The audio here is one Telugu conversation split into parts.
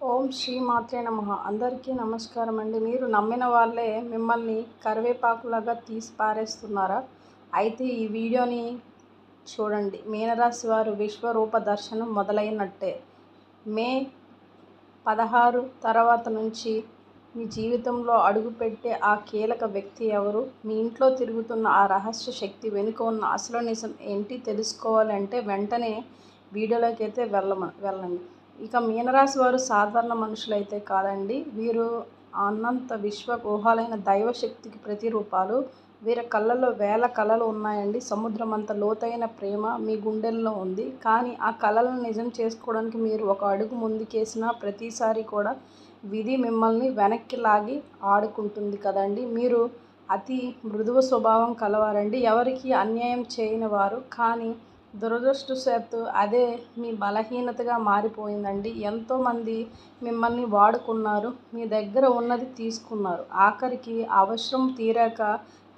ఓం శ్రీ మాత్రే నమః. అందరికీ నమస్కారం అండి. మీరు నమ్మిన వాళ్ళే మిమ్మల్ని కరివేపాకులాగా తీసి పారేస్తున్నారా? అయితే ఈ వీడియోని చూడండి. మీనరాశి వారు విశ్వరూప దర్శనం మొదలైనట్టే. మే 16 తర్వాత నుంచి మీ జీవితంలో అడుగుపెట్టే ఆ కీలక వ్యక్తి ఎవరు? మీ ఇంట్లో తిరుగుతున్న ఆ రహస్య శక్తి వెనుక ఉన్న అసలు నిజం ఏంటి తెలుసుకోవాలంటే వెంటనే వీడియోలోకి అయితే వెళ్ళండి. ఇక మీనరాశి వారు సాధారణ మనుషులైతే కాదండి. వీరు అనంత విశ్వ ఊహాలైన దైవశక్తికి ప్రతిరూపాలు. వీరి కళ్ళల్లో వేల కళలు ఉన్నాయండి. సముద్రం అంత లోతైన ప్రేమ మీ గుండెల్లో ఉంది. కానీ ఆ కళలను నిజం చేసుకోవడానికి మీరు ఒక అడుగు ముందుకేసిన ప్రతిసారి కూడా విధి మిమ్మల్ని వెనక్కి లాగి ఆడుకుంటుంది కదండి. మీరు అతి మృదువ స్వభావం కలవారండి. ఎవరికి అన్యాయం చేయని వారు. కానీ దురదృష్టవశాత్తు అదే మీ బలహీనతగా మారిపోయిందండి. ఎంతోమంది మిమ్మల్ని వాడుకున్నారు. మీ దగ్గర ఉన్నది తీసుకున్నారు. ఆఖరికి అవసరం తీరాక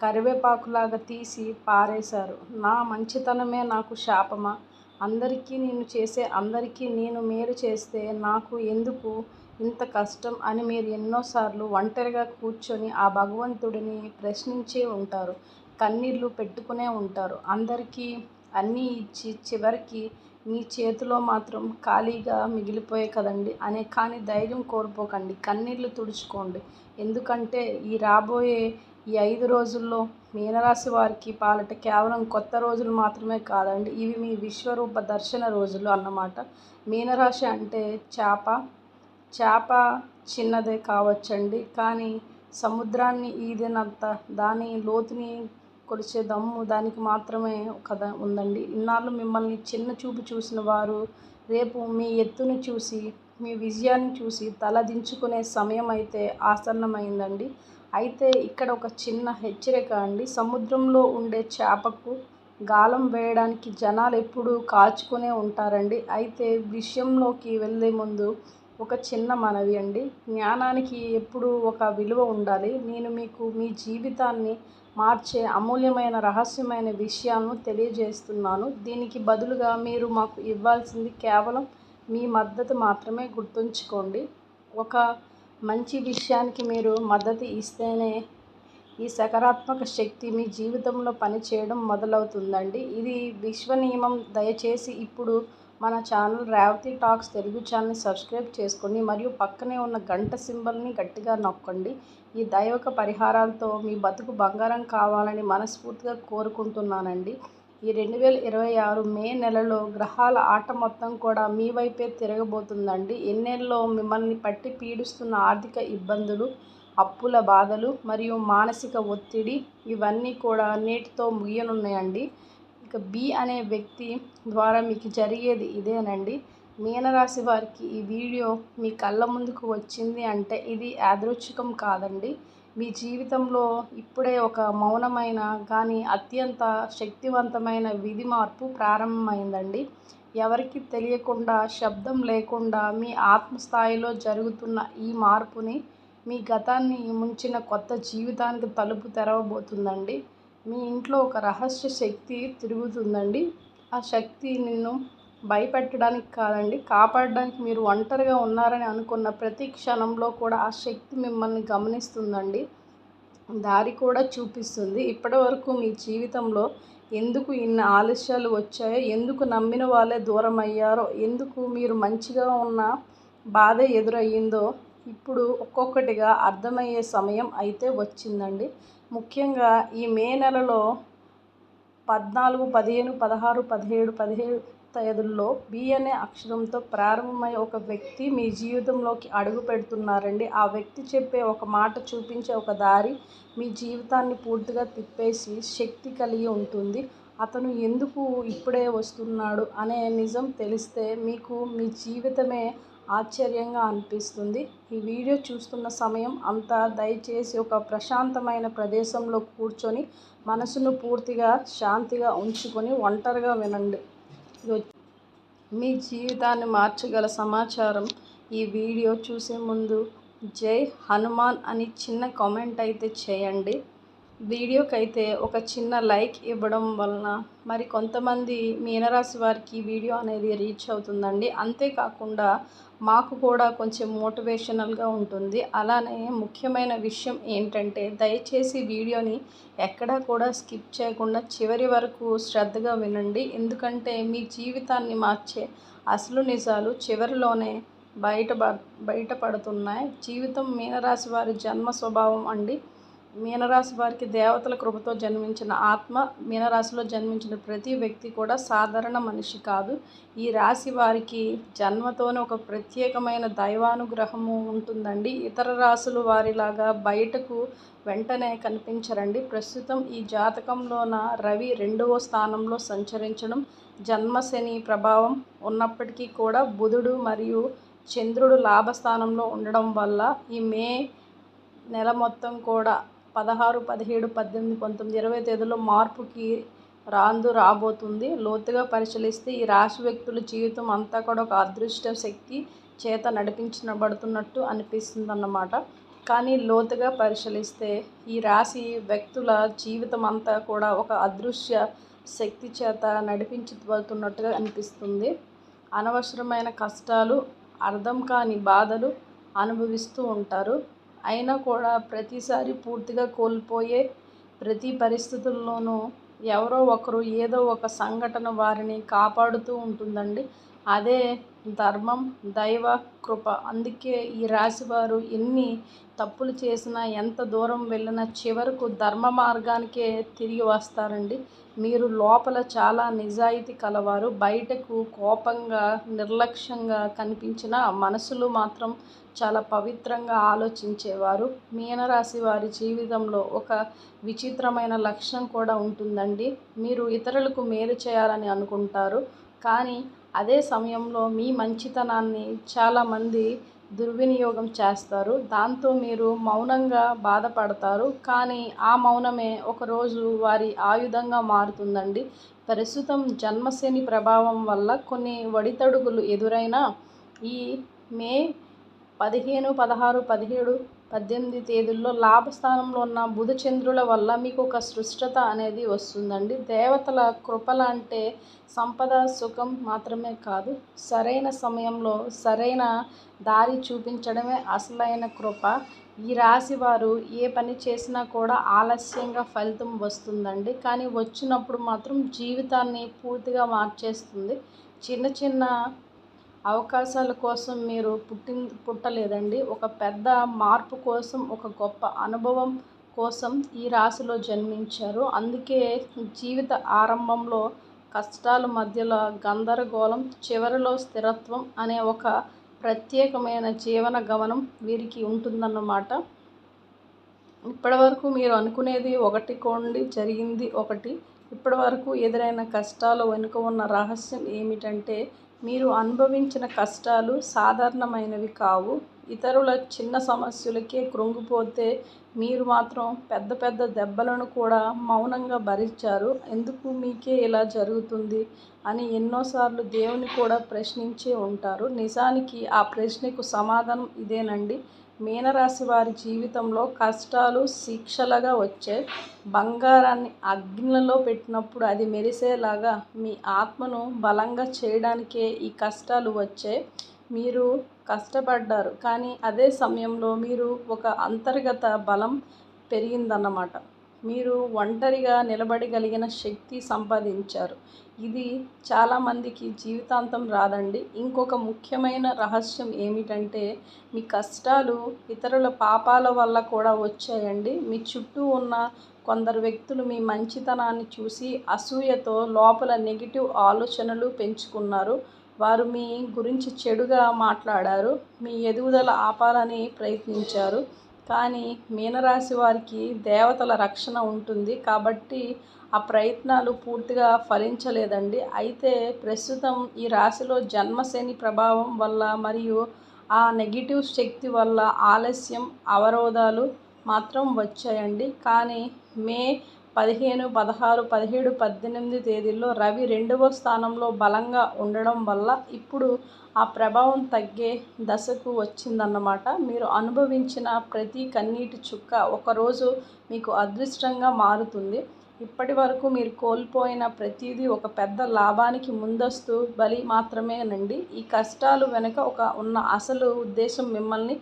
కరివేపాకులాగా తీసి పారేశారు. నా మంచితనమే నాకు శాపమా? అందరికీ నేను మేలు చేస్తే నాకు ఎందుకు ఇంత కష్టం అని మీరు ఎన్నోసార్లు ఒంటరిగా కూర్చొని ఆ భగవంతుడిని ప్రశ్నించే ఉంటారు. కన్నీళ్లు పెట్టుకునే ఉంటారు. అందరికీ అన్నీ ఇచ్చి చివరికి మీ చేతిలో మాత్రం ఖాళీగా మిగిలిపోయాయి కదండి కానీ ధైర్యం కోల్పోకండి. కన్నీళ్లు తుడుచుకోండి. ఎందుకంటే రాబోయే ఈ 5 రోజుల్లో మీనరాశి వారికి పాలిట కేవలం కొత్త రోజులు మాత్రమే కాదండి. ఇవి మీ విశ్వరూప దర్శన రోజులు అన్నమాట. మీనరాశి అంటే చేప చిన్నదే కావచ్చండి. కానీ సముద్రాన్ని ఈదినంత దాని లోతుని కొలిచే దమ్ము దానికి మాత్రమే ఉందండి. ఇన్నాళ్ళు మిమ్మల్ని చిన్న చూపు చూసిన వారు రేపు మీ ఎత్తును చూసి, మీ విజయాన్ని చూసి తల దించుకునే సమయం అయితే ఆసన్నమైందండి. అయితే ఇక్కడ ఒక చిన్న హెచ్చరిక అండి. సముద్రంలో ఉండే చేపకు గాలం వేయడానికి జనాలు ఎప్పుడూ కాచుకునే ఉంటారండి. అయితే విషయంలోకి వెళ్ళే ముందు ఒక చిన్న మనవి అండి. జ్ఞానానికి ఎప్పుడూ ఒక విలువ ఉండాలి. నేను మీకు మీ జీవితాన్ని మార్చే అమూల్యమైన రహస్యమైన విషయాలను తెలియజేస్తున్నాను. దీనికి బదులుగా మీరు మాకు ఇవ్వాల్సింది కేవలం మీ మద్దతు మాత్రమే. గుర్తుంచుకోండి, ఒక మంచి విషయానికి మీరు మద్దతు ఇస్తేనే ఈ సకారాత్మక శక్తి మీ జీవితంలో పనిచేయడం మొదలవుతుందండి. ఇది విశ్వ నియమం. దయచేసి ఇప్పుడు మన ఛానల్ రేవతి టాక్స్ తెలుగు ఛానల్ని సబ్స్క్రైబ్ చేసుకోండి మరియు పక్కనే ఉన్న గంట సింబల్ని గట్టిగా నొక్కండి. ఈ దైవిక పరిహారాలతో మీ బతుకు బంగారం కావాలని మనస్ఫూర్తిగా కోరుకుంటున్నానండి. ఈ 2026 మే నెలలో గ్రహాల ఆట మొత్తం కూడా మీ వైపే తిరగబోతుందండి. ఎన్నేళ్ళలో మిమ్మల్ని పట్టి పీడిస్తున్న ఆర్థిక ఇబ్బందులు, అప్పుల బాధలు మరియు మానసిక ఒత్తిడి ఇవన్నీ కూడా నేటితో ముగియనున్నాయండి. ఇక బి అనే వ్యక్తి ద్వారా మీకు జరిగేది ఇదేనండి. మీనరాశి వారికి ఈ వీడియో మీ కళ్ళ ముందుకు వచ్చింది అంటే ఇది యాదృచ్ఛికం కాదండి. మీ జీవితంలో ఇప్పుడే ఒక మౌనమైన కానీ అత్యంత శక్తివంతమైన విధి మార్పు ప్రారంభమైందండి. ఎవరికి తెలియకుండా, శబ్దం లేకుండా మీ ఆత్మస్థాయిలో జరుగుతున్న ఈ మార్పుని మీ గతాన్ని ముంచిన కొత్త జీవితానికి తలుపు తెరవబోతుందండి. మీ ఇంట్లో ఒక రహస్య శక్తి తిరుగుతుందండి. ఆ శక్తి నిన్ను భయపెట్టడానికి కాదండి, కాపాడడానికి. మీరు ఒంటరిగా ఉన్నారని అనుకున్న ప్రతి క్షణంలో కూడా ఆ శక్తి మిమ్మల్ని గమనిస్తుందండి, దారి కూడా చూపిస్తుంది. ఇప్పటివరకు మీ జీవితంలో ఎందుకు ఇన్ని ఆలస్యాలు వచ్చాయో, ఎందుకు నమ్మిన వాళ్ళే దూరం అయ్యారో, ఎందుకు మీరు మంచిగా ఉన్న బాధ ఎదురయ్యిందో ఇప్పుడు ఒక్కొక్కటిగా అర్థమయ్యే సమయం అయితే వచ్చిందండి. ముఖ్యంగా ఈ మే నెలలో 14, 15, 16, 17 తేదీల్లో బి అనే అక్షరంతో ప్రారంభమయ్యే ఒక వ్యక్తి మీ జీవితంలోకి అడుగు పెడుతున్నారండి. ఆ వ్యక్తి చెప్పే ఒక మాట, చూపించే ఒక దారి మీ జీవితాన్ని పూర్తిగా తిప్పేసి శక్తి కలిగి ఉంటుంది. అతను ఎందుకు ఇప్పుడే వస్తున్నాడు అనే నిజం తెలిస్తే మీకు మీ జీవితమే ఆశ్చర్యంగా అనిపిస్తుంది. ఈ వీడియో చూస్తున్న సమయం అంతా దయచేసి ఒక ప్రశాంతమైన ప్రదేశంలో కూర్చొని మనసును పూర్తిగా శాంతిగా ఉంచుకొని ఒంటరిగా వినండి. మీ జీవితాన్ని మార్చగల సమాచారం. ఈ వీడియో చూసే ముందు జై హనుమాన్ అని చిన్న కామెంట్ అయితే చేయండి. వీడియోకైతే ఒక చిన్న లైక్ ఇవ్వడం వలన మరి కొంతమంది మీనరాశి వారికి ఈ వీడియో అనేది రీచ్ అవుతుందండి. అంతేకాకుండా మాకు కూడా కొంచెం మోటివేషనల్గా ఉంటుంది. అలానే ముఖ్యమైన విషయం ఏంటంటే దయచేసి వీడియోని ఎక్కడా కూడా స్కిప్ చేయకుండా చివరి వరకు శ్రద్ధగా వినండి. ఎందుకంటే మీ జీవితాన్ని మార్చే అసలు నిజాలు చివరిలోనే బయటపడుతున్నాయి. జీవితం మీనరాశి వారి జన్మ స్వభావం అండి. మీనరాశి వారికి దేవతల కృపతో జన్మించిన ఆత్మ. మీనరాశిలో జన్మించిన ప్రతి వ్యక్తి కూడా సాధారణ మనిషి కాదు. ఈ రాశి వారికి జన్మతోనే ఒక ప్రత్యేకమైన దైవానుగ్రహము ఉంటుందండి. ఇతర రాశులు వారిలాగా బయటకు వెంటనే కనిపించరండి. ప్రస్తుతం ఈ జాతకంలోన రవి 2వ స్థానంలో సంచరించడం, జన్మశని ప్రభావం ఉన్నప్పటికీ కూడా బుధుడు మరియు చంద్రుడు లాభస్థానంలో ఉండడం వల్ల ఈ మే నెల మొత్తం కూడా 16, 17, 18, 19, 20 తేదీల్లో మార్పుకి రాబోతుంది. లోతుగా పరిశీలిస్తే ఈ రాశి వ్యక్తుల జీవితం అంతా కూడా ఒక అదృష్ట శక్తి చేత నడిపించబడుతున్నట్టు అనిపిస్తుందన్నమాట. కానీ లోతుగా పరిశీలిస్తే ఈ రాశి వ్యక్తుల జీవితం అంతా కూడా ఒక అదృశ్య శక్తి చేత నడిపించబడుతున్నట్టుగా అనిపిస్తుంది. అనవసరమైన కష్టాలు, అర్థం కాని బాధలు అనుభవిస్తూ ఉంటారు. అయినా కూడా ప్రతిసారి పూర్తిగా కోల్పోయే ప్రతి పరిస్థితుల్లోనూ ఎవరో ఒకరు ఏదో ఒక సంఘటన వారిని కాపాడుతూ ఉంటుందండి. అదే ధర్మం, దైవ కృప. అందుకే ఈ రాశివారు ఎన్ని తప్పులు చేసినా, ఎంత దూరం వెళ్ళినా చివరకు ధర్మ మార్గానికే తిరిగి వస్తారండి. మీరు లోపల చాలా నిజాయితీ కలవారు. బయటకు కోపంగా, నిర్లక్ష్యంగా కనిపించిన మనసులో మాత్రం చాలా పవిత్రంగా ఆలోచించేవారు. మీనరాశి వారి జీవితంలో ఒక విచిత్రమైన లక్షణం కూడా ఉంటుందండి. మీరు ఇతరులకు మేలు చేయాలని అనుకుంటారు. కానీ అదే సమయంలో మీ మంచితనాన్ని చాలామంది దుర్వినియోగం చేస్తారు. దాంతో మీరు మౌనంగా బాధపడతారు. కానీ ఆ మౌనమే ఒకరోజు వారి ఆయుధంగా మారుతుందండి. ప్రస్తుతం జన్మశని ప్రభావం వల్ల కొన్ని ఒడిదుడుకులు ఎదురైనా ఈ మే 15, 16, 17, 18 తేదీల్లో లాభస్థానంలో ఉన్న బుధ చంద్రుల వల్ల మీకు ఒక స్పష్టత అనేది వస్తుందండి. దేవతల కృపలంటే సంపద, సుఖం మాత్రమే కాదు, సరైన సమయంలో సరైన దారి చూపించడమే అసలైన కృప. ఈ రాశి వారు ఏ పని చేసినా కూడా ఆలస్యంగా ఫలితం వస్తుందండి. కానీ వచ్చినప్పుడు మాత్రం జీవితాన్ని పూర్తిగా మార్చేస్తుంది. చిన్న చిన్న అవకాశాల కోసం మీరు పుట్టలేదండి. ఒక పెద్ద మార్పు కోసం, ఒక గొప్ప అనుభవం కోసం ఈ రాశిలో జన్మించారు. అందుకే జీవిత ఆరంభంలో కష్టాల మధ్యలో గందరగోళం, చివరిలో స్థిరత్వం అనే ఒక ప్రత్యేకమైన జీవన గమనం వీరికి ఉంటుందన్నమాట. ఇప్పటివరకు మీరు అనుకునేది ఒకటి కోండి, జరిగింది ఒకటి. ఇప్పటివరకు ఎదురైన కష్టాల వెనుక ఉన్న రహస్యం ఏమిటంటే మీరు అనుభవించిన కష్టాలు సాధారణమైనవి కావు. ఇతరుల చిన్న సమస్యలకే కృంగిపోతే మీరు మాత్రం పెద్ద పెద్ద దెబ్బలను కూడా మౌనంగా భరించారు. ఎందుకు మీకే ఇలా జరుగుతుంది అని ఎన్నోసార్లు దేవుని కూడా ప్రశ్నించే ఉంటారు. నిజానికి ఆ ప్రశ్నకు సమాధానం ఇదేనండి. మీనరాశి వారి జీవితంలో కష్టాలు శిక్షలుగా వచ్చే బంగారాన్ని అగ్నిలో పెట్టినప్పుడు అది మెరిసేలాగా మీ ఆత్మను బలంగా చేయడానికే ఈ కష్టాలు వచ్చాయి. మీరు కష్టపడ్డారు, కానీ అదే సమయంలో మీరు ఒక అంతర్గత బలం పెరిగిందన్నమాట. మీరు ఒంటరిగా నిలబడగలిగిన శక్తి సంపాదించారు. ఇది చాలామందికి జీవితాంతం రాదండి. ఇంకొక ముఖ్యమైన రహస్యం ఏమిటంటే మీ కష్టాలు ఇతరుల పాపాల వల్ల కూడా వచ్చాయండి. మీ చుట్టూ ఉన్న కొందరు వ్యక్తులు మీ మంచితనాన్ని చూసి అసూయతో లోపల నెగిటివ్ ఆలోచనలు పెంచుకున్నారు. వారు మీ గురించి చెడుగా మాట్లాడారు, మీ ఎదుగుదల ఆపాలని ప్రయత్నించారు. కానీ మీనరాశి వారికి దేవతల రక్షణ ఉంటుంది కాబట్టి ఆ ప్రయత్నాలు పూర్తిగా ఫలించలేదండి. అయితే ప్రస్తుతం ఈ రాశిలో జన్మశని ప్రభావం వల్ల మరియు ఆ నెగిటివ్ శక్తి వల్ల ఆలస్యం, అవరోధాలు మాత్రం వచ్చాయండి. కానీ మే 15, 16, 17, 18 తేదీల్లో రవి 2వ స్థానంలో బలంగా ఉండడం వల్ల ఇప్పుడు ఆ ప్రభావం తగ్గే దశకు వచ్చిందన్నమాట. మీరు అనుభవించిన ప్రతి కన్నీటి చుక్క ఒకరోజు మీకు అదృష్టంగా మారుతుంది. ఇప్పటి వరకు మీరు కోల్పోయిన ప్రతిదీ ఒక పెద్ద లాభానికి ముందస్తు బలి మాత్రమేనండి. ఈ కష్టాలు వెనుక ఉన్న అసలు ఉద్దేశం మిమ్మల్ని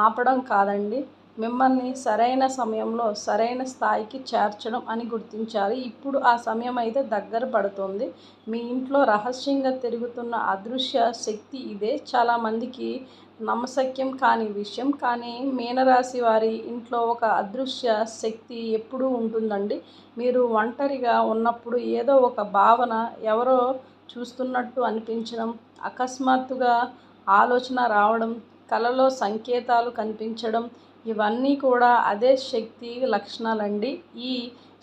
ఆపడం కాదండి, మిమ్మల్ని సరైన సమయంలో సరైన స్థాయికి చేర్చడం అని గుర్తించాలి. ఇప్పుడు ఆ సమయం అయితే దగ్గర పడుతుంది. మీ ఇంట్లో రహస్యంగా తిరుగుతున్న అదృశ్య శక్తి ఇదే. చాలామందికి నమ్మశక్యం కాని విషయం, కానీ మీనరాశి వారి ఇంట్లో ఒక అదృశ్య శక్తి ఎప్పుడూ ఉంటుందండి. మీరు ఒంటరిగా ఉన్నప్పుడు ఏదో ఒక భావన, ఎవరో చూస్తున్నట్టు అనిపించడం, అకస్మాత్తుగా ఆలోచన రావడం, కలలో సంకేతాలు కనిపించడం, ఇవన్నీ కూడా అదే శక్తి లక్షణాలండి. ఈ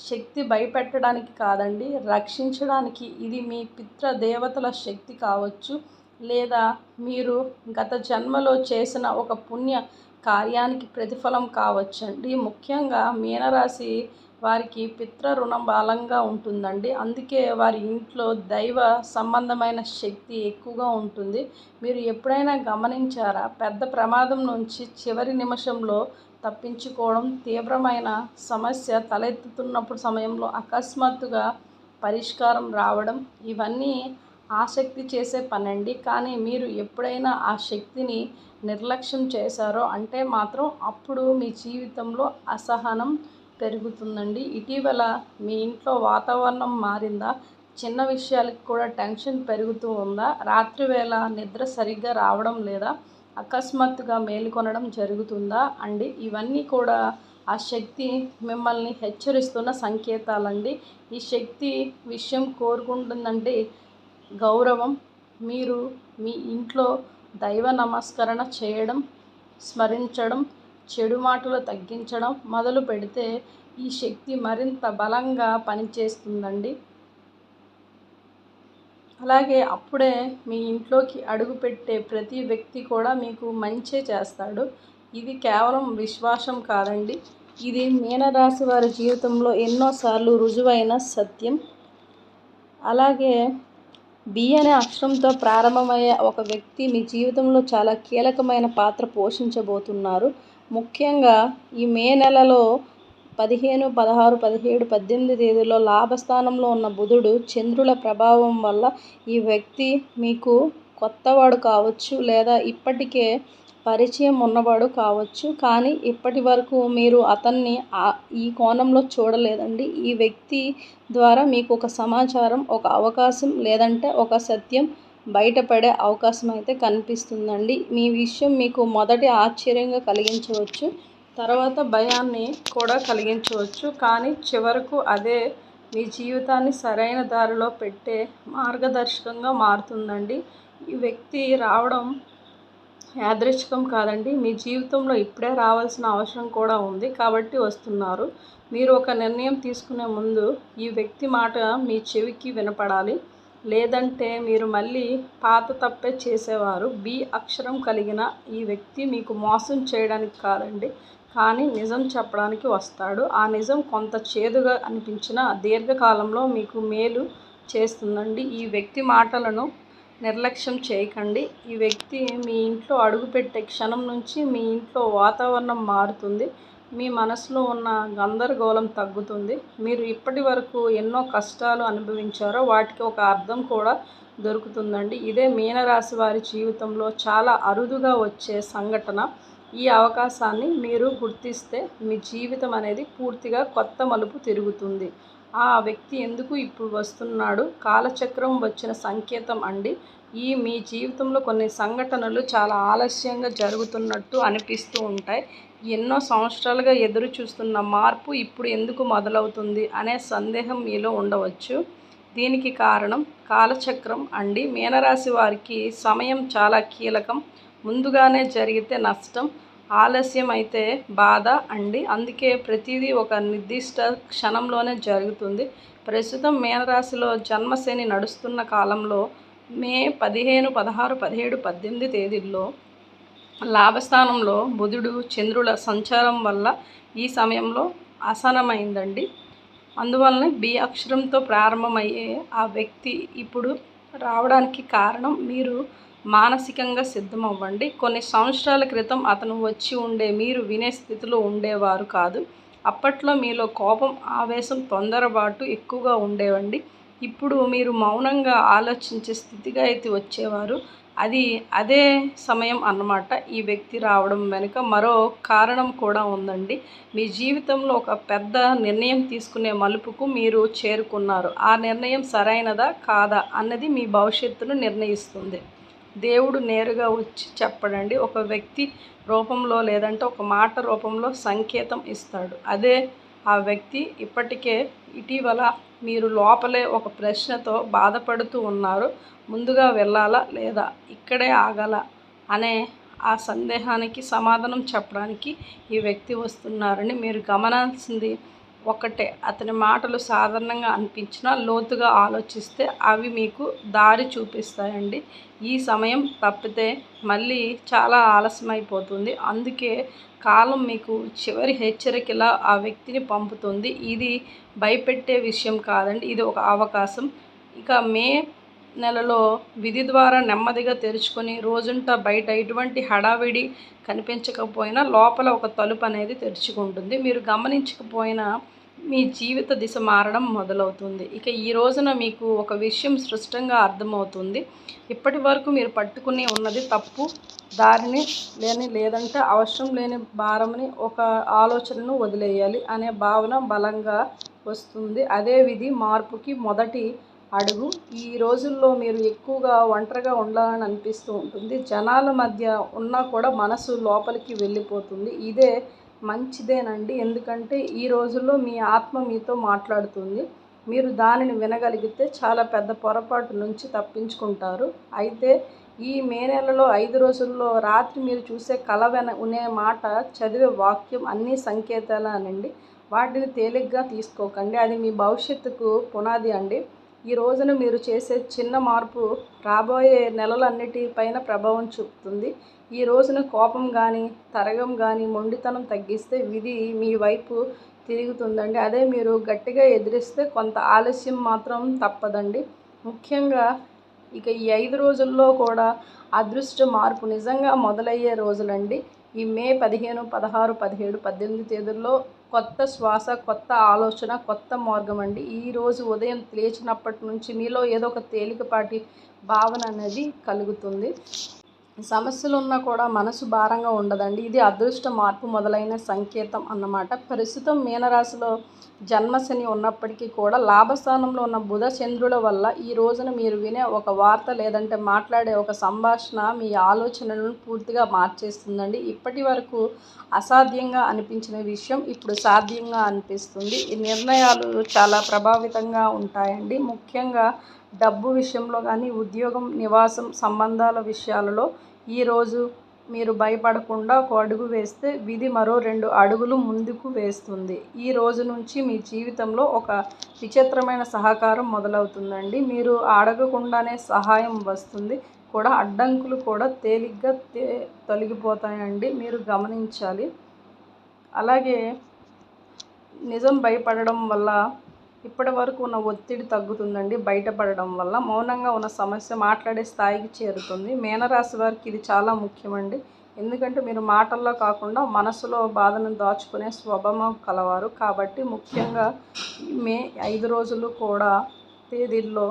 శక్తి భయపెట్టడానికి కాదండి, రక్షించడానికి. ఇది మీ పితృ దేవతల శక్తి కావచ్చు, లేదా మీరు గత జన్మలో చేసిన ఒక పుణ్య కార్యానికి ప్రతిఫలం కావచ్చండి. ముఖ్యంగా మీనరాశి వారికి పితృ రుణం బలంగా ఉంటుందండి. అందుకే వారి ఇంట్లో దైవ సంబంధమైన శక్తి ఎక్కువగా ఉంటుంది. మీరు ఎప్పుడైనా గమనించారా? పెద్ద ప్రమాదం నుంచి చివరి నిమిషంలో తప్పించుకోవడం, తీవ్రమైన సమస్య తలెత్తుతున్నప్పుడు సమయంలో అకస్మాత్తుగా పరిష్కారం రావడం, ఇవన్నీ ఆ శక్తి చేసే పనండి. కానీ మీరు ఎప్పుడైనా ఆ శక్తిని నిర్లక్ష్యం చేశారో అంటే మాత్రం అప్పుడు మీ జీవితంలో అసహనం పెరుగుతుందండి. ఇటీవల మీ ఇంట్లో వాతావరణం మారిందా? చిన్న విషయాలకు కూడా టెన్షన్ పెరుగుతూ ఉందా? రాత్రివేళ నిద్ర సరిగ్గా రావడం లేదా? అకస్మాత్తుగా మేలుకొనడం జరుగుతుందా అండి? ఇవన్నీ కూడా ఆ శక్తి మిమ్మల్ని హెచ్చరిస్తున్న సంకేతాలండి. ఈ శక్తి విషయం కోరుకుంటుందంటే గౌరవం. మీరు మీ ఇంట్లో దైవ నమస్కరణ చేయడం, స్మరించడం, చెడు మాటలు తగ్గించడం మొదలు పెడితే ఈ శక్తి మరింత బలంగా పనిచేస్తుందండి. అలాగే అప్పుడే మీ ఇంట్లోకి అడుగుపెట్టే ప్రతి వ్యక్తి కూడా మీకు మంచే చేస్తాడు. ఇది కేవలం విశ్వాసం కాదండి, ఇది మీనరాశి వారి జీవితంలో ఎన్నోసార్లు రుజువైన సత్యం. అలాగే బి అనే అక్షరంతో ప్రారంభమయ్యే ఒక వ్యక్తి మీ జీవితంలో చాలా కీలకమైన పాత్ర పోషించబోతున్నారు. ముఖ్యంగా ఈ మే నెలలో 15, 16, 17, 18 తేదీల్లో లాభస్థానంలో ఉన్న బుధుడు, చంద్రుల ప్రభావం వల్ల ఈ వ్యక్తి మీకు కొత్తవాడు కావచ్చు, లేదా ఇప్పటికే పరిచయం ఉన్నవాడు కావచ్చు. కానీ ఇప్పటి వరకు మీరు అతన్ని ఈ కోణంలో చూడలేదండి. ఈ వ్యక్తి ద్వారా మీకు ఒక సమాచారం, ఒక అవకాశం, లేదంటే ఒక సత్యం బయటపడే అవకాశం అయితే కనిపిస్తుందండి. మీ విషయం మీకు మొదటి ఆశ్చర్యంగా కలిగించవచ్చు, తర్వాత భయాన్ని కూడా కలిగించవచ్చు. కానీ చివరకు అదే మీ జీవితాన్ని సరైన దారిలో పెట్టే మార్గదర్శకంగా మారుతుందండి. ఈ వ్యక్తి రావడం యాదృచ్ఛికం కాదండి, మీ జీవితంలో ఇప్పుడే రావాల్సిన అవసరం కూడా ఉంది కాబట్టి వస్తున్నారు. మీరు ఒక నిర్ణయం తీసుకునే ముందు ఈ వ్యక్తి మాట మీ చెవికి వినపడాలి, లేదంటే మీరు మళ్ళీ పాత తప్పే చేసేవారు. బి అక్షరం కలిగిన ఈ వ్యక్తి మీకు మోసం చేయడానికి కాదండి, కానీ నిజం చెప్పడానికి వస్తాడు. ఆ నిజం కొంత చేదుగా అనిపించినా దీర్ఘకాలంలో మీకు మేలు చేస్తుందండి. ఈ వ్యక్తి మాటలను నిర్లక్ష్యం చేయకండి. ఈ వ్యక్తి మీ ఇంట్లో అడుగుపెట్టే క్షణం నుంచి మీ ఇంట్లో వాతావరణం మారుతుంది. మీ మనసులో ఉన్న గందరగోళం తగ్గుతుంది. మీరు ఇప్పటి వరకు ఎన్నో కష్టాలు అనుభవించారో వాటికి ఒక అర్థం కూడా దొరుకుతుందండి. ఇదే మీనరాశి వారి జీవితంలో చాలా అరుదుగా వచ్చే సంఘటన. ఈ అవకాశాన్ని మీరు గుర్తిస్తే మీ జీవితం అనేది పూర్తిగా కొత్త మలుపు తిరుగుతుంది. ఆ వ్యక్తి ఎందుకు ఇప్పుడు వస్తున్నాడు? కాలచక్రం వచ్చిన సంకేతం అండి. మీ జీవితంలో కొన్ని సంఘటనలు చాలా ఆలస్యంగా జరుగుతున్నట్టు అనిపిస్తూ ఉంటాయి. ఎన్నో సంవత్సరాలుగా ఎదురు చూస్తున్న మార్పు ఇప్పుడు ఎందుకు మొదలవుతుంది అనే సందేహం మీలో ఉండవచ్చు. దీనికి కారణం కాలచక్రం అండి. మీనరాశి వారికి సమయం చాలా కీలకం. ముందుగానే జరిగితే నష్టం, ఆలస్యం అయితే బాధ అండి. అందుకే ప్రతిదీ ఒక నిర్దిష్ట క్షణంలోనే జరుగుతుంది. ప్రస్తుతం మీనరాశిలో జన్మశని నడుస్తున్న కాలంలో మే 15, 16, 17, 18 తేదీల్లో లాభస్థానంలో బుధుడు, చంద్రుల సంచారం వల్ల ఈ సమయంలో అసనమైందండి. అందువలన బి అక్షరంతో ప్రారంభమయ్యే ఆ వ్యక్తి ఇప్పుడు రావడానికి కారణం మీరు మానసికంగా సిద్ధమవ్వండి. కొన్ని సంవత్సరాల క్రితం అతను వచ్చి ఉండే మీరు వినే స్థితిలో ఉండేవారు కాదు. అప్పట్లో మీలో కోపం, ఆవేశం, తొందరపాటు ఎక్కువగా ఉండేవండి. ఇప్పుడు మీరు మౌనంగా ఆలోచించే స్థితిగా అయితే వచ్చేవారు. అదే సమయం అన్నమాట. ఈ వ్యక్తి రావడం వెనుక మరో కారణం కూడా ఉందండి. మీ జీవితంలో ఒక పెద్ద నిర్ణయం తీసుకునే మలుపుకు మీరు చేరుకున్నారు. ఆ నిర్ణయం సరైనదా కాదా అన్నది మీ భవిష్యత్తును నిర్ణయిస్తుంది. దేవుడు నేరుగా వచ్చి చెప్పడండి. ఒక వ్యక్తి రూపంలో లేదంటే ఒక మాట రూపంలో సంకేతం ఇస్తాడు. అదే ఆ వ్యక్తి ఇటీవల మీరు లోపలే ఒక ప్రశ్నతో బాధపడుతూ ఉన్నారు. ముందుగా వెళ్ళాలా లేదా ఇక్కడే ఆగాలా అనే ఆ సందేహానికి సమాధానం చెప్పడానికి ఈ వ్యక్తి వస్తున్నారని మీరు గమనాల్సింది ఒకటే. అతని మాటలు సాధారణంగా అనిపించినా లోతుగా ఆలోచిస్తే అవి మీకు దారి చూపిస్తాయండి. ఈ సమయం తప్పితే మళ్ళీ చాలా ఆలస్యమైపోతుంది. అందుకే కాలం మీకు చివరి హెచ్చరికలా ఆ వ్యక్తిని పంపుతుంది. ఇది భయపెట్టే విషయం కాదండి. ఇది ఒక అవకాశం. ఇక మే నెలలో విధి ద్వారా నెమ్మదిగా తెరుచుకొని రోజంతా బయట ఎటువంటి హడావిడి కనిపించకపోయినా లోపల ఒక తలుపు అనేది తెరుచుకుంటుంది. మీరు గమనించకపోయినా మీ జీవిత దిశ మారడం మొదలవుతుంది. ఇక ఈ రోజున మీకు ఒక విషయం స్పష్టంగా అర్థమవుతుంది. ఇప్పటి వరకు మీరు పట్టుకుని ఉన్నది తప్పు దారిని లేదంటే అవసరం లేని భారంని ఒక ఆలోచనను వదిలేయాలి అనే భావన బలంగా వస్తుంది. అదే విధి మార్పుకి మొదటి అడుగు. ఈ రోజుల్లో మీరు ఎక్కువగా ఒంటరిగా ఉండాలని అనిపిస్తూ ఉంటుంది. జనాల మధ్య ఉన్నా కూడా మనసు లోపలికి వెళ్ళిపోతుంది. ఇదే మంచిదేనండి. ఎందుకంటే ఈ రోజుల్లో మీ ఆత్మ మీతో మాట్లాడుతుంది. మీరు దానిని వినగలిగితే చాలా పెద్ద పొరపాటు నుంచి తప్పించుకుంటారు. అయితే ఈ మే నెలలో 5 రోజుల్లో రాత్రి మీరు చూసే కల ఉనే మాట, చదివే వాక్యం అన్నీ సంకేతాలేనండి. వాటిని తేలిగ్గా తీసుకోకండి. అది మీ భవిష్యత్తుకు పునాది అండి. ఈ రోజున మీరు చేసే చిన్న మార్పు రాబోయే నెలలన్నిటిపైన ప్రభావం చూపుతుంది. ఈ రోజున కోపం కానీ, తరగం కానీ, మొండితనం తగ్గిస్తే విధి మీ వైపు తిరుగుతుందండి. అదే మీరు గట్టిగా ఎదిరిస్తే కొంత ఆలస్యం మాత్రం తప్పదండి. ముఖ్యంగా ఇక ఈ 5 రోజుల్లో కూడా అదృష్ట మార్పు నిజంగా మొదలయ్యే రోజులండి. ఈ మే 15, 16, 17, 18 తేదీల్లో కొత్త శ్వాస, కొత్త ఆలోచన, కొత్త మార్గం అండి. ఈరోజు ఉదయం లేచినప్పటి నుంచి మీలో ఏదో ఒక తేలికపాటి భావన అనేది కలుగుతుంది. సమస్యలున్నా కూడా మనసు భారంగా ఉండదండి. ఇది అదృష్ట మార్పు మొదలైన సంకేతం అన్నమాట. ప్రస్తుతం మీనరాశిలో జన్మశని ఉన్నప్పటికీ కూడా లాభస్థానంలో ఉన్న బుధ చంద్రుల వల్ల ఈ రోజున మీరు వినే ఒక వార్త లేదంటే మాట్లాడే ఒక సంభాషణ మీ ఆలోచనలను పూర్తిగా మార్చేస్తుందండి. ఇప్పటి వరకు అసాధ్యంగా అనిపించిన విషయం ఇప్పుడు సాధ్యంగా అనిపిస్తుంది. ఈ నిర్ణయాలు చాలా ప్రభావితంగా ఉంటాయండి. ముఖ్యంగా డబ్బు విషయంలో కానీ, ఉద్యోగం, నివాసం, సంబంధాల విషయాలలో ఈరోజు మీరు భయపడకుండా ఒక అడుగు వేస్తే విధి మరో 2 అడుగులు ముందుకు వేస్తుంది. ఈ రోజు నుంచి మీ జీవితంలో ఒక విచిత్రమైన సహకారం మొదలవుతుందండి. మీరు అడగకుండానే సహాయం వస్తుంది కూడా. అడ్డంకులు కూడా తేలిగ్గా తొలగిపోతాయండి. మీరు గమనించాలి. అలాగే నిజం భయపడడం వల్ల ఇప్పటి వరకు ఉన్న ఒత్తిడి తగ్గుతుందండి. బయటపడడం వల్ల మౌనంగా ఉన్న సమస్య మాట్లాడే స్థాయికి చేరుతుంది. మీనరాశి వారికి ఇది చాలా ముఖ్యమండి. ఎందుకంటే మీరు మాటల్లో కాకుండా మనసులో బాధను దాచుకునే స్వభావం కలవారు. కాబట్టి ముఖ్యంగా మే 5 రోజులు కూడా తేదీల్లో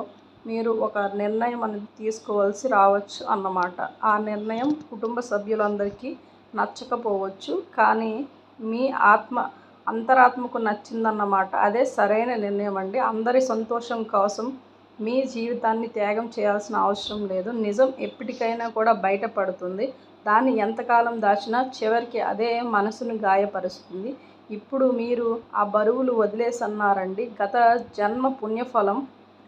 మీరు ఒక నిర్ణయం అనేది తీసుకోవాల్సి రావచ్చు అన్నమాట. ఆ నిర్ణయం కుటుంబ సభ్యులందరికీ నచ్చకపోవచ్చు. కానీ మీ అంతరాత్మకు నచ్చిందన్నమాట. అదే సరైన నిర్ణయం అండి. అందరి సంతోషం కోసం మీ జీవితాన్ని త్యాగం చేయాల్సిన అవసరం లేదు. నిజం ఎప్పటికైనా కూడా బయటపడుతుంది. దాన్ని ఎంతకాలం దాచినా చివరికి అదే మనసును గాయపరుస్తుంది. ఇప్పుడు మీరు ఆ బరువులు వదిలేసన్నారండి. గత జన్మ పుణ్యఫలం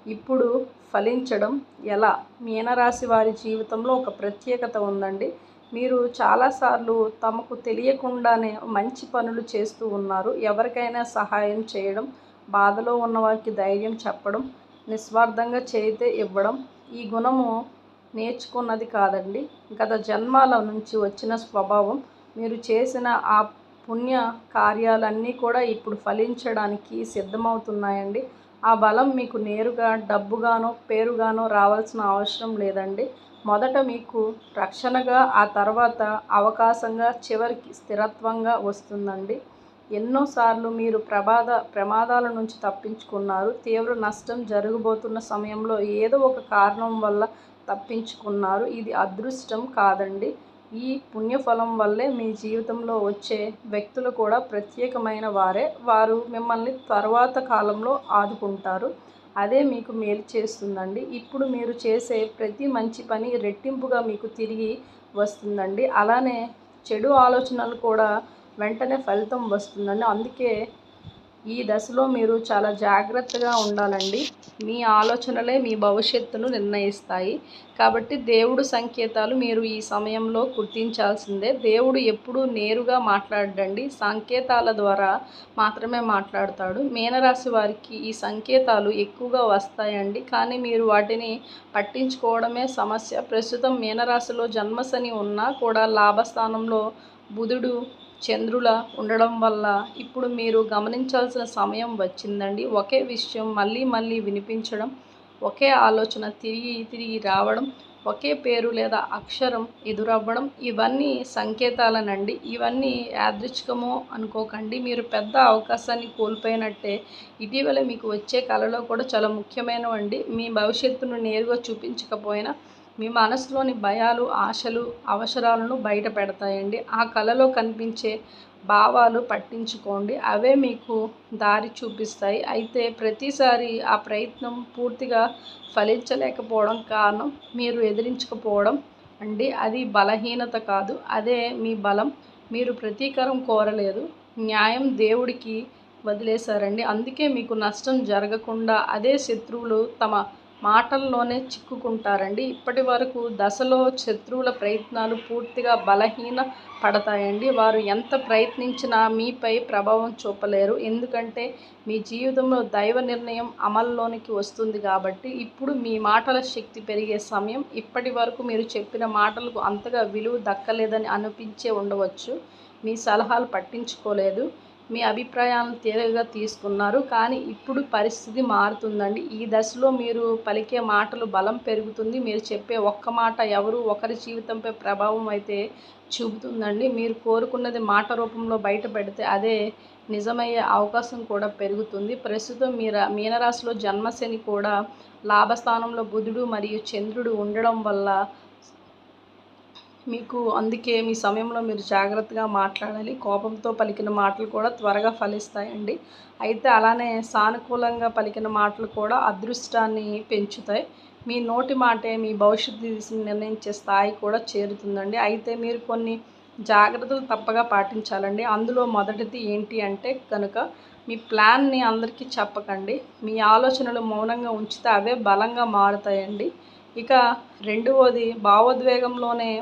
ఇప్పుడు ఫలించడం ఎలా? మీనరాశి వారి జీవితంలో ఒక ప్రత్యేకత ఉందండి. మీరు చాలాసార్లు తమకు తెలియకుండానే మంచి పనులు చేస్తూ ఉన్నారు. ఎవరికైనా సహాయం చేయడం, బాధలో ఉన్నవారికి ధైర్యం చెప్పడం, నిస్వార్థంగా చేయితే ఇవ్వడం ఈ గుణము నేర్చుకున్నది కాదండి. గత జన్మాల నుంచి వచ్చిన స్వభావం. మీరు చేసిన ఆ పుణ్య కార్యాలన్నీ కూడా ఇప్పుడు ఫలించడానికి సిద్ధమవుతున్నాయండి. ఆ బలం మీకు నేరుగా డబ్బుగానో పేరుగానో రావాల్సిన అవసరం లేదండి. మొదట మీకు రక్షణగా, ఆ తర్వాత అవకాశంగా, చివరికి స్థిరత్వంగా వస్తుందండి. ఎన్నోసార్లు మీరు ప్రమాదాల నుంచి తప్పించుకున్నారు. తీవ్ర నష్టం జరగబోతున్న సమయంలో ఏదో ఒక కారణం వల్ల తప్పించుకున్నారు. ఇది అదృష్టం కాదండి. ఈ పుణ్యఫలం వల్లే మీ జీవితంలో వచ్చే వ్యక్తులు కూడా ప్రత్యేకమైన వారే. వారు మిమ్మల్ని తర్వాత కాలంలో ఆదుకుంటారు. అదే మీకు మేలు చేస్తుందండి. ఇప్పుడు మీరు చేసే ప్రతి మంచి పని రెట్టింపుగా మీకు తిరిగి వస్తుందండి. అలానే చెడు ఆలోచనలు కూడా వెంటనే ఫలితం వస్తుందండి. అందుకే ఈ దశలో మీరు చాలా జాగ్రత్తగా ఉండాలండి. మీ ఆలోచనలే మీ భవిష్యత్తును నిర్ణయిస్తాయి. కాబట్టి దేవుడు సంకేతాలు మీరు ఈ సమయంలో గుర్తించాల్సిందే. దేవుడు ఎప్పుడూ నేరుగా మాట్లాడడండి, సంకేతాల ద్వారా మాత్రమే మాట్లాడతాడు. మీనరాశి వారికి ఈ సంకేతాలు ఎక్కువగా వస్తాయండి, కానీ మీరు వాటిని పట్టించుకోవడమే సమస్య. ప్రస్తుతం మీనరాశిలో జన్మశని ఉన్నా కూడా లాభస్థానంలో బుధుడు, చంద్రుల ఉండడం వల్ల ఇప్పుడు మీరు గమనించాల్సిన సమయం వచ్చిందండి. ఒకే విషయం మళ్ళీ మళ్ళీ వినిపించడం, ఒకే ఆలోచన తిరిగి తిరిగి రావడం, ఒకే పేరు లేదా అక్షరం ఎదురవ్వడం, ఇవన్నీ సంకేతాలనండి. ఇవన్నీ యాదృచ్ఛికమో అనుకోకండి. మీరు పెద్ద అవకాశాన్ని కోల్పోయినట్టే. ఇటీవల మీకు వచ్చే కళలో కూడా చాలా ముఖ్యమైనవండి. మీ భవిష్యత్తును నేరుగా చూపించకపోయినా మీ మనసులోని భయాలు, ఆశలు, అవసరాలను బయట పెడతాయండి. ఆ కళలో కనిపించే భావాలు పట్టించుకోండి. అవే మీకు దారి చూపిస్తాయి. అయితే ప్రతిసారి ఆ ప్రయత్నం పూర్తిగా ఫలించలేకపోవడం కారణం మీరు ఎదిరించకపోవడం అండి. అది బలహీనత కాదు, అదే మీ బలం. మీరు ప్రతీకారం కోరలేదు, న్యాయం దేవుడికి వదిలేశారండి. అందుకే మీకు నష్టం జరగకుండా అదే శత్రువులు తమ మాటల్లోనే చిక్కుకుంటారండి. ఇప్పటి వరకు దశలో శత్రువుల ప్రయత్నాలు పూర్తిగా బలహీన పడతాయండి. వారు ఎంత ప్రయత్నించినా మీపై ప్రభావం చూపలేరు. ఎందుకంటే మీ జీవితంలో దైవ నిర్ణయం అమల్లోనికి వస్తుంది కాబట్టి. ఇప్పుడు మీ మాటల శక్తి పెరిగే సమయం. ఇప్పటి వరకు మీరు చెప్పిన మాటలకు అంతగా విలువ దక్కలేదని అనిపించే ఉండవచ్చు. మీ సలహాలు పట్టించుకోలేదు, మీ అభిప్రాయాలను తేలిగ్గా తీసుకున్నారు. కానీ ఇప్పుడు పరిస్థితి మారుతుందండి. ఈ దశలో మీరు పలికే మాటలు బలం పెరుగుతుంది. మీరు చెప్పే ఒక్క మాట ఎవరు ఒకరి జీవితంపై ప్రభావం అయితే చూపుతుందండి. మీరు కోరుకున్నది మాట రూపంలో బయట పెడితే అదే నిజమయ్యే అవకాశం కూడా పెరుగుతుంది. ప్రస్తుతం మీనరాశిలో జన్మశని కూడా లాభస్థానంలో బుధుడు మరియు చంద్రుడు ఉండడం వల్ల మీకు అందుకే మీ సమయంలో మీరు జాగ్రత్తగా మాట్లాడాలి. కోపంతో పలికిన మాటలు కూడా త్వరగా ఫలిస్తాయండి. అయితే అలానే సానుకూలంగా పలికిన మాటలు కూడా అదృష్టాన్ని పెంచుతాయి. మీ నోటి మాటే మీ భవిష్యత్తు దిశను నిర్ణయించే స్థాయి కూడా చేరుతుందండి. అయితే మీరు కొన్ని జాగ్రత్తలు తప్పగా పాటించాలండి. అందులో మొదటిది ఏంటి అంటే కనుక మీ ప్లాన్ని అందరికీ చెప్పకండి. మీ ఆలోచనలు మౌనంగా ఉంచితే అవే బలంగా మారుతాయండి. ఇక రెండవది, భావోద్వేగంలోనే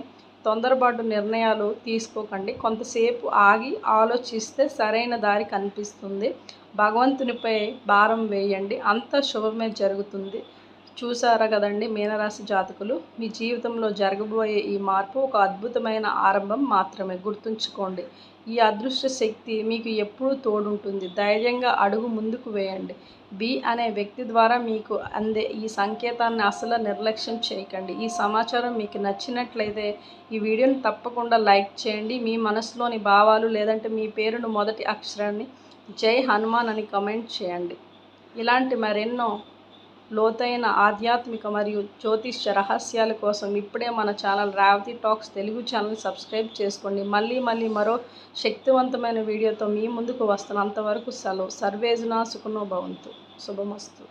తొందరపాటు నిర్ణయాలు తీసుకోకండి. కొంతసేపు ఆగి ఆలోచిస్తే సరైన దారి కనిపిస్తుంది. భగవంతునిపై భారం వేయండి, అంతా శుభమే జరుగుతుంది. చూసారా కదండి మీనరాశి జాతకులు, మీ జీవితంలో జరగబోయే ఈ మార్పు ఒక అద్భుతమైన ఆరంభం మాత్రమే. గుర్తుంచుకోండి, ఈ అదృష్ట శక్తి మీకు ఎప్పుడూ తోడుంటుంది. ధైర్యంగా అడుగు ముందుకు వేయండి. బి అనే వ్యక్తి ద్వారా మీకు అందే ఈ సంకేతాన్ని అసలు నిర్లక్ష్యం చేయకండి. ఈ సమాచారం మీకు నచ్చినట్లయితే ఈ వీడియోని తప్పకుండా లైక్ చేయండి. మీ మనసులోని భావాలు లేదంటే మీ పేరును మొదటి అక్షరాన్ని జై హనుమాన్ అని కమెంట్ చేయండి. ఇలాంటి మరెన్నో లోతైన ఆధ్యాత్మిక మరియు జ్యోతిష్య రహస్యాల కోసం ఇప్పుడే మన channel Revathi talks Telugu channel subscribe చేసుకోండి. మళ్ళీ మరో శక్తివంతమైన వీడియోతో మీ ముందుకు వస్తాను. అంతవరకు సెలవు. సర్వేజన సుఖనో భవంతు. శుభమస్తు.